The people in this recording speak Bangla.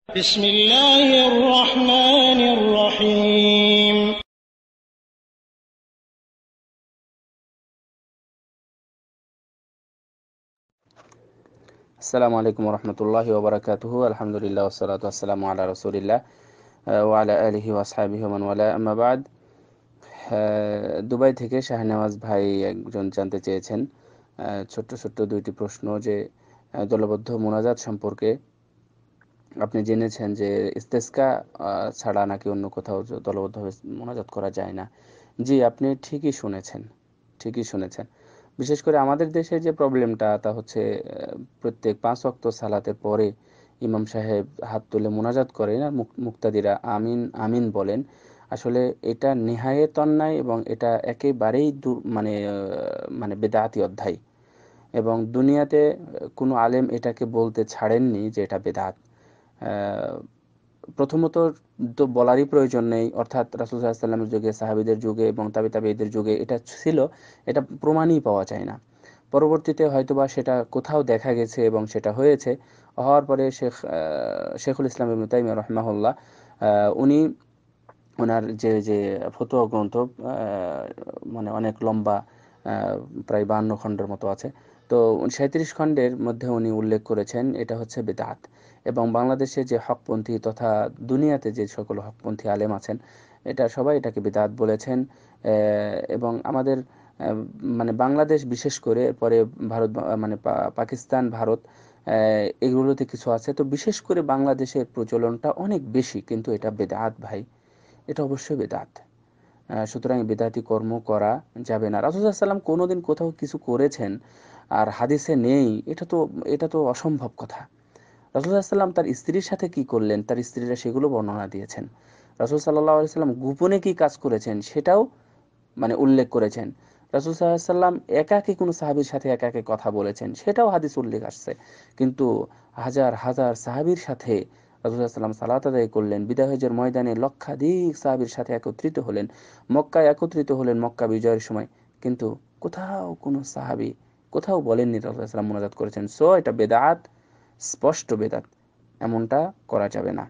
بسم الله الرحمن الرحيم আসসালামু আলাইকুম রহমতুল্লাহি ওয়া বারাকাতুহু। আলহামদুলিল্লাহ ওয়াসসালাতু ওয়াসসালামু আলা রাসূলিল্লাহ ওয়া আলা আলিহি ওয়া আসহাবিহি ওয়া মান ওয়ালা, আম্মা বাদ। দুবাই থেকে শাহনেওয়াজ ভাই একজন জানতে চেয়েছেন ছোট্ট ছোট্ট দুইটি প্রশ্ন, যে দলবদ্ধ মোনাজাত সম্পর্কে আপনি জেনেছেন যে ইস্তেসকা ছাড়া নাকি অন্য কোথাও দলবদ্ধভাবে মোনাজাত করা যায় না। জি, আপনি ঠিকই শুনেছেন। বিশেষ করে আমাদের দেশে যে প্রবলেমটা, তা হচ্ছে প্রত্যেক 5 ওয়াক্ত সালাতের পরে ইমাম সাহেব হাত তুলে মোনাজাত করেন আর মুক্তাদিরা আমিন আমিন বলেন। আসলে এটা নেহায়েত অন্যায় এবং এটা একেবারেই মানে বেদাতি অধ্যায়, এবং দুনিয়াতে কোনো আলেম এটাকে বলতে ছাড়েননি যে এটা বেদাত। আহ, প্রথমত তো বলারই প্রয়োজন নেই, অর্থাৎ রাসূল সাল্লাল্লাহু আলাইহি ওয়াসাল্লামের যুগে, সাহাবীদের যুগে এবং তাবেঈদের যুগে এটা ছিল, এটা প্রমাণই পাওয়া যায় না। পরবর্তীতে হয়তোবা সেটা কোথাও দেখা গেছে এবং সেটা হয়েছে। হওয়ার পরে শেখুল ইসলাম ইবনে তাইমিয়া রাহিমাহুল্লাহ, উনি ওনার যে ফতোয়া গ্রন্থ, মানে অনেক লম্বা, প্রায় 52 খণ্ডের মতো আছে। তো 37 খণ্ডের মধ্যে উনি উল্লেখ করেছেন এটা হচ্ছে বেদাত। এবং বাংলাদেশে যে হকপন্থী তথা দুনিয়াতে যে সকল হকপন্থী আলেম আছেন, এটা সবাই এটাকে বেদাত বলেছেন। এবং আমাদের মানে বাংলাদেশ বিশেষ করে, পরে ভারত, মানে পাকিস্তান, ভারত, এগুলোতে কিছু আছে। তো বিশেষ করে বাংলাদেশের প্রচলনটা অনেক বেশি, কিন্তু এটা বেদাত ভাই, এটা অবশ্যই বেদাত। সুতরাং বেদাতি কর্ম করা যাবে না। রাসূল সাল্লাল্লাহু আলাইহি ওয়াসাল্লাম কোনোদিন কোথাও কিছু করেছেন আর হাদিসে নেই, এটা তো অসম্ভব কথা। রাসূল সাল্লাল্লাহু আলাইহি ওয়াসাল্লাম তার স্ত্রীর সাথে কি করলেন, তার স্ত্রীরা সেগুলো বর্ণনা দিয়েছেন। রাসূল সাল্লাল্লাহু আলাইহি ওয়াসাল্লাম গোপনে কি কাজ করেছেন সেটাও মানে উল্লেখ করেছেন। রাসূল সাল্লাল্লাহু আলাইহি ওয়াসাল্লাম একাকী কোনো সাহাবীর সাথে একাকী কথা বলেছেন, সেটাও হাদিস উল্লেখ আসছে। কিন্তু হাজার হাজার সাহাবীর সাথে রাসূল সাল্লাল্লাহু আলাইহি ওয়াসাল্লাম সালাত আদায় করলেন, বিদায় হজের ময়দানে লক্ষাধিক সাহাবীর সাথে একত্রিত হলেন, মক্কায় একত্রিত হলেন মক্কা বিজয়ের সময়। কিন্তু কোথাও কোনো সাহাবী কোথাও বলেননি রাসূল সাল্লাল্লাহু আলাইহি ওয়াসাল্লাম মুনাজাত করেছেন। সো এটা বেদাত, স্পষ্ট বেদাত, এমনটা করা যাবে না।